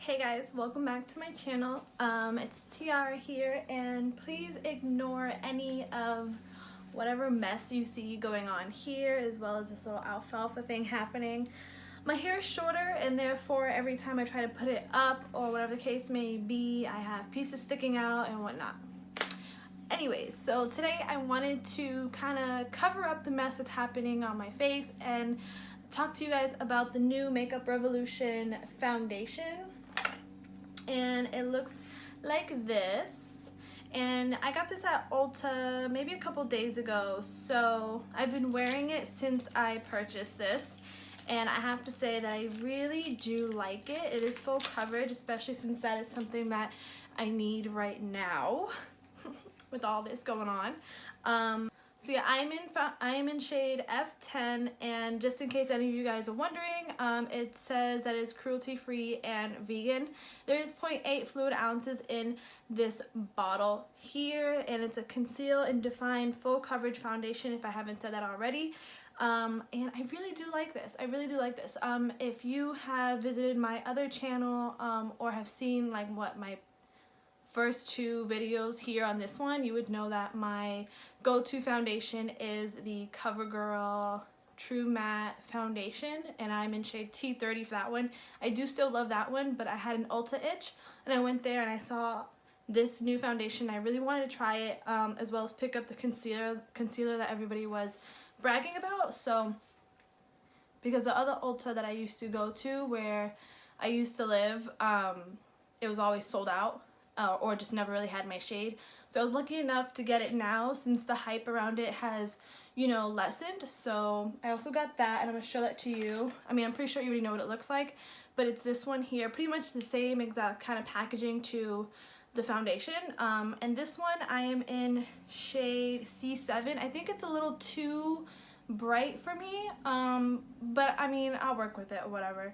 Hey guys, welcome back to my channel. It's Tiara here, and please ignore any of whatever mess you see going on here, as well as this little alfalfa thing happening. My hair is shorter, and therefore every time I try to put it up or whatever the case may be, I have pieces sticking out and whatnot. Anyways, so today I wanted to kind of cover up the mess that's happening on my face and talk to you guys about the new Makeup Revolution foundation. And it looks like this, and I got this at Ulta maybe a couple days ago, so I've been wearing it since I purchased this, and I have to say that I really do like it. It is full coverage, especially since that is something that I need right now with all this going on. So yeah, I am in shade F10, and just in case any of you guys are wondering, it says that it's cruelty-free and vegan. There is 0.8 fluid ounces in this bottle here, and it's a conceal and define full coverage foundation, if I haven't said that already. And I really do like this. I really do like this. If you have visited my other channel or have seen like what my first two videos here on this one, you would know that my go-to foundation is the CoverGirl True Matte foundation, and I'm in shade T30 for that one. I do still love that one, but I had an Ulta itch, and I went there and I saw this new foundation. I really wanted to try it, as well as pick up the concealer that everybody was bragging about. So because the other Ulta that I used to go to, where I used to live, it was always sold out. Or just never really had my shade. So I was lucky enough to get it now, since the hype around it has, you know, lessened. So I also got that, and I'm going to show that to you. I mean, I'm pretty sure you already know what it looks like, but it's this one here. Pretty much the same exact kind of packaging to the foundation. And this one I am in shade C7. I think it's a little too bright for me, but I mean, I'll work with it or whatever.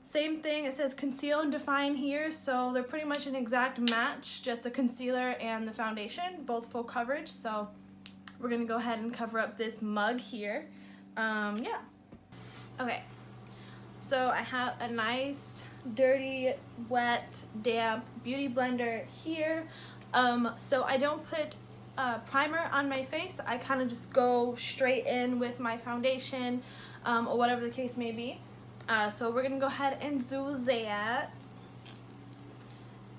Same thing, it says conceal and define here, so they're pretty much an exact match, just a concealer and the foundation, both full coverage. So we're gonna go ahead and cover up this mug here. Yeah. Okay, so I have a nice, dirty, wet, damp beauty blender here. So I don't put primer on my face. I kind of just go straight in with my foundation, or whatever the case may be. So we're gonna go ahead and do that.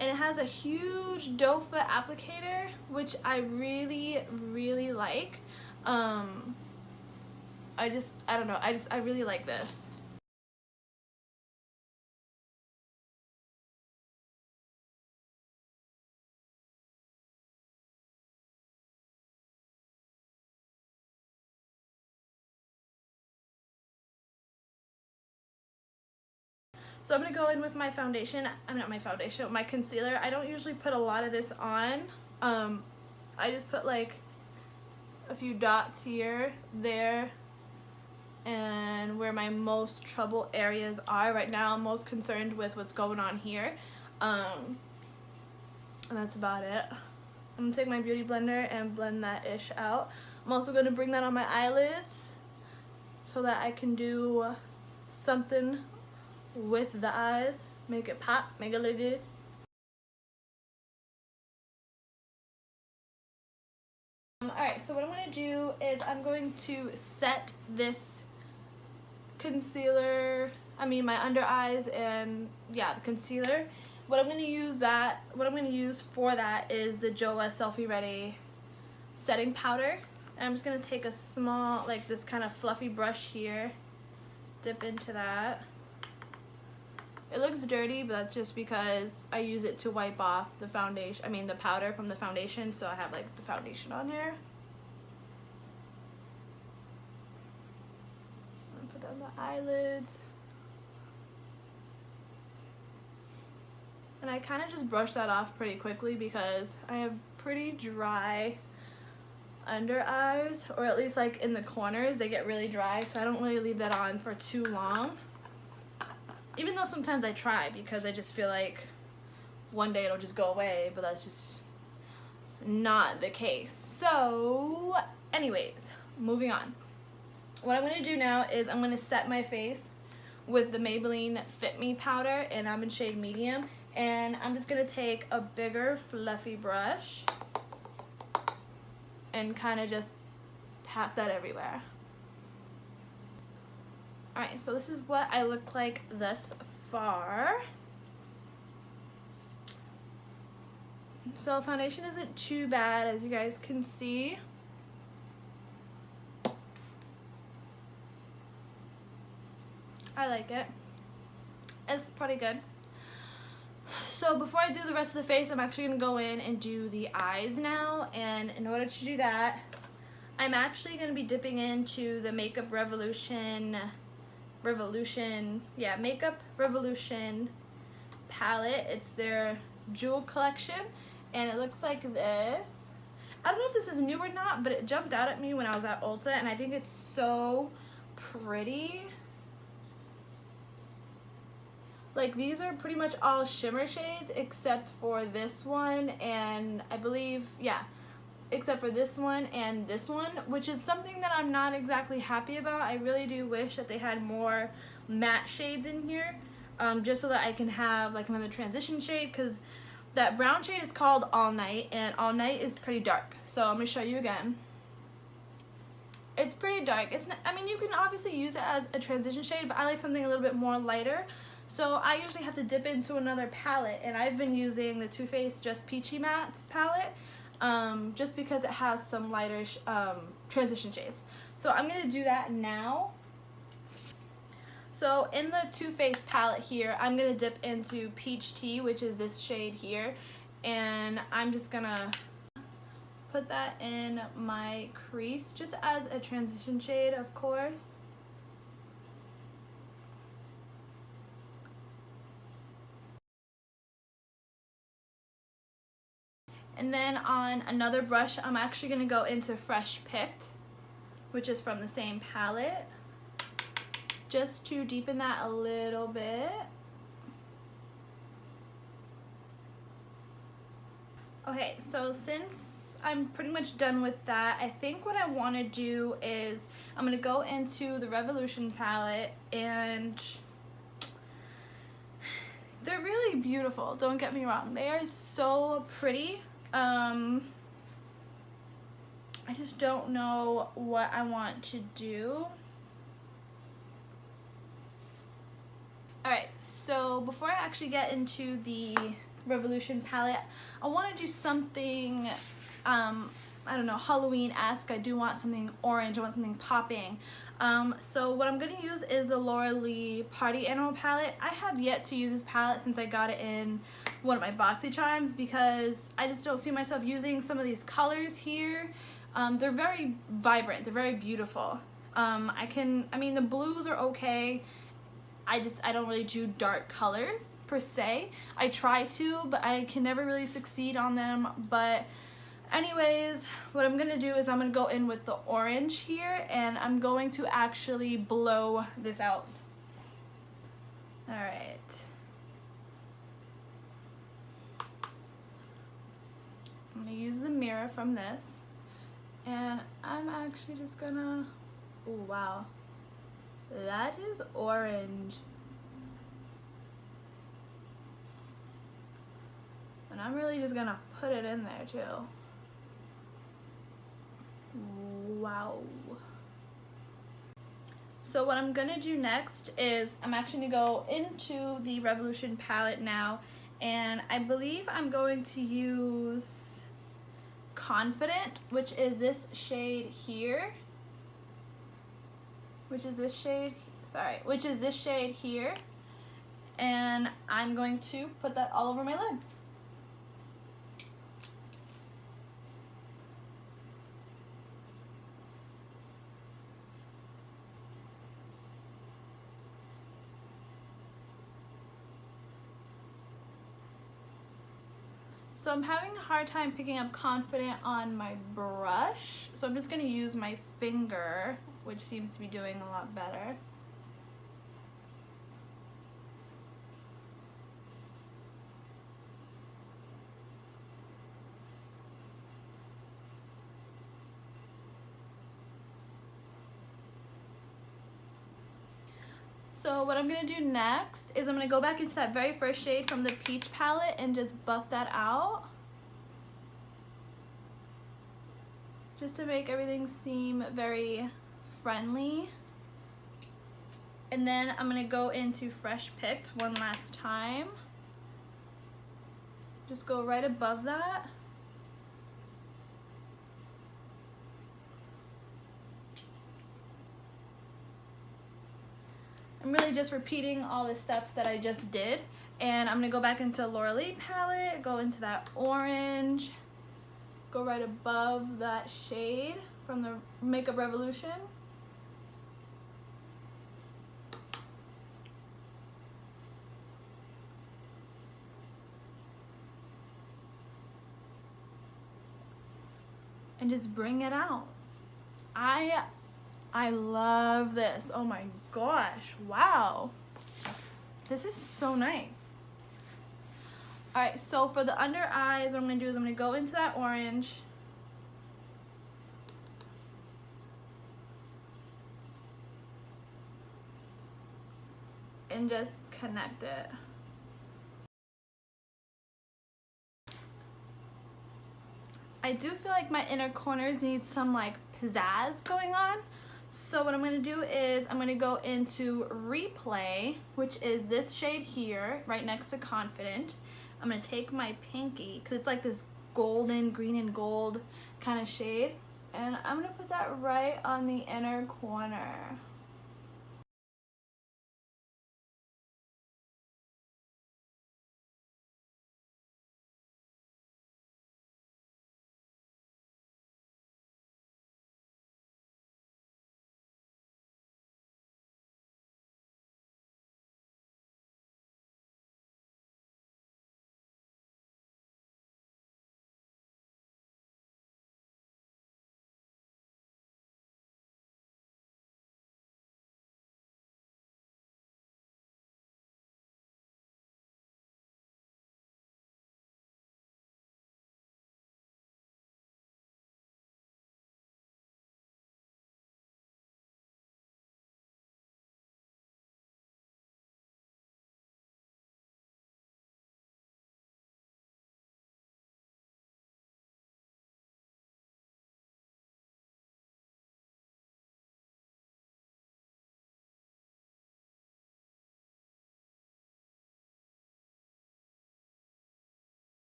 And it has a huge doe foot applicator, which I really, really like. I don't know, I really like this. So I'm going to go in with my foundation, not my foundation, my concealer. I don't usually put a lot of this on. I just put like a few dots here, there, and where my most trouble areas are. Right now I'm most concerned with what's going on here. And that's about it. I'm going to take my beauty blender and blend that ish out. I'm also going to bring that on my eyelids so that I can do something with the eyes, make it pop, make it look good. Alright, so what I'm going to do is I'm going to set this concealer, my under eyes, and yeah, the concealer. What I'm going to use for that is the JOAH Selfie Ready setting powder. And I'm just going to take a small, like this kind of fluffy brush here, dip into that. It looks dirty, but that's just because I use it to wipe off the foundation, the powder from the foundation, so I have like the foundation on here. I'm gonna put down the eyelids. And I kind of just brush that off pretty quickly because I have pretty dry under eyes, or at least like in the corners, they get really dry, so I don't really leave that on for too long. Even though sometimes I try, because I just feel like one day it'll just go away, but that's just not the case. So anyways, moving on. What I'm going to do now is I'm going to set my face with the Maybelline Fit Me powder, and I'm in shade medium. And I'm just gonna take a bigger fluffy brush and kind of just pat that everywhere. Alright, so this is what I look like thus far. So foundation isn't too bad, as you guys can see. I like it. It's pretty good. So before I do the rest of the face, I'm actually going to go in and do the eyes now. And in order to do that, I'm actually going to be dipping into the Makeup Revolution palette. It's their Jewel collection, and it looks like this. I don't know if this is new or not, but it jumped out at me when I was at Ulta, and I think it's so pretty. Like, these are pretty much all shimmer shades except for this one, and I believe, yeah, except for this one and this one, which is something that I'm not exactly happy about. I really do wish that they had more matte shades in here, just so that I can have like another transition shade, because that brown shade is called All Night, and All Night is pretty dark. So I'm gonna show you again. It's pretty dark. It's not, I mean, you can obviously use it as a transition shade, but I like something a little bit more lighter. So I usually have to dip into another palette, and I've been using the Too Faced Just Peachy Mattes palette, just because it has some lighter transition shades. So I'm going to do that now. So in the Too Faced palette here, I'm going to dip into Peach Tea, which is this shade here, and I'm just going to put that in my crease, just as a transition shade, of course. And then on another brush, I'm actually going to go into Fresh Picked, which is from the same palette, just to deepen that a little bit. Okay, so since I'm pretty much done with that, I think what I want to do is I'm going to go into the Revolution palette, and they're really beautiful, don't get me wrong. They are so pretty. I just don't know what I want to do. Alright, so before I actually get into the Revolution palette, I want to do something, I don't know, Halloween-esque. I do want something orange, I want something popping. So what I'm going to use is the Laura Lee Party Animal palette. I have yet to use this palette since I got it in one of my BoxyCharms, because I just don't see myself using some of these colors here. They're very vibrant, they're very beautiful. I mean, the blues are okay. I don't really do dark colors per se. I try to, but I can never really succeed on them. But anyways, what I'm gonna do is I'm gonna go in with the orange here, and I'm going to actually blow this out. Alright. I'm gonna use the mirror from this, and I'm actually just gonna, oh wow, that is orange. And I'm really just gonna put it in there too. Wow. So what I'm gonna do next is I'm actually gonna go into the Revolution palette now, and I believe I'm going to use Confident, which is this shade here. Which is this shade here. And I'm going to put that all over my lid. So I'm having a hard time picking up Confident on my brush, so I'm just going to use my finger, which seems to be doing a lot better. So what I'm going to do next is I'm going to go back into that very first shade from the Peach palette and just buff that out. Just to make everything seem very friendly. And then I'm going to go into Fresh Picked one last time. Just go right above that. I'm really just repeating all the steps that I just did. And I'm going to go back into Laura Lee palette, go into that orange, go right above that shade from the Makeup Revolution. And just bring it out. I love this. Oh my gosh, wow. This is so nice. All right, so for the under eyes, what I'm gonna do is I'm gonna go into that orange. And just connect it. I do feel like my inner corners need some like pizzazz going on. So what I'm going to do is I'm going to go into Replay, which is this shade here, right next to Confident. I'm going to take my pinky, because it's like this golden, green and gold kind of shade, and I'm going to put that right on the inner corner.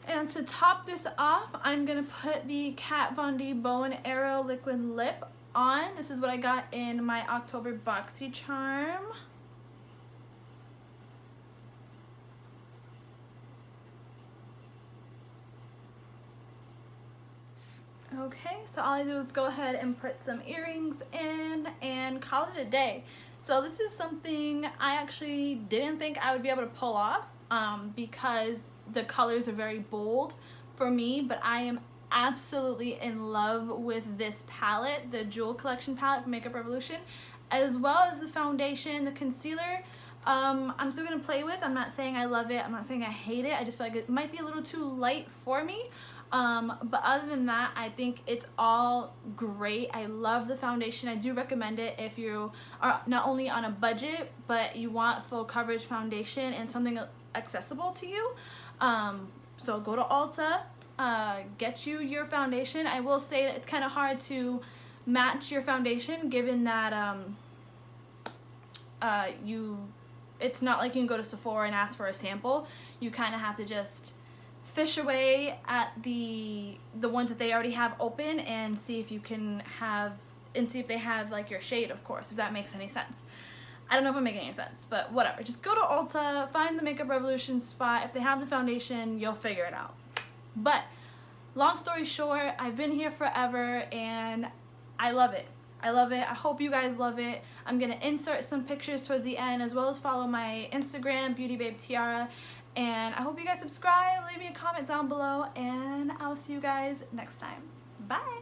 And to top this off, I'm going to put the Kat Von D Bow and Arrow Liquid Lip on. This is what I got in my October BoxyCharm. Okay, so all I do is go ahead and put some earrings in and call it a day. So this is something I actually didn't think I would be able to pull off because the colors are very bold for me, but I am absolutely in love with this palette, the Jewel Collection palette from Makeup Revolution, as well as the foundation, the concealer. I'm still gonna play with. I'm not saying I love it, I'm not saying I hate it, I just feel like it might be a little too light for me. But other than that, I think it's all great. I love the foundation. I do recommend it if you are not only on a budget, but you want full coverage foundation and something accessible to you. So go to Ulta, get you your foundation. I will say that it's kind of hard to match your foundation given that it's not like you can go to Sephora and ask for a sample. You kind of have to just fish away at the ones that they already have open and see if you can have, and see if they have like your shade, of course, if that makes any sense. I don't know if I'm making any sense, but whatever. Just go to Ulta, find the Makeup Revolution spot. If they have the foundation, you'll figure it out. But long story short, I've been here forever and I love it. I love it. I hope you guys love it. I'm gonna insert some pictures towards the end, as well as follow my Instagram, BeautyBabeTiara. And I hope you guys subscribe, leave me a comment down below, and I'll see you guys next time. Bye!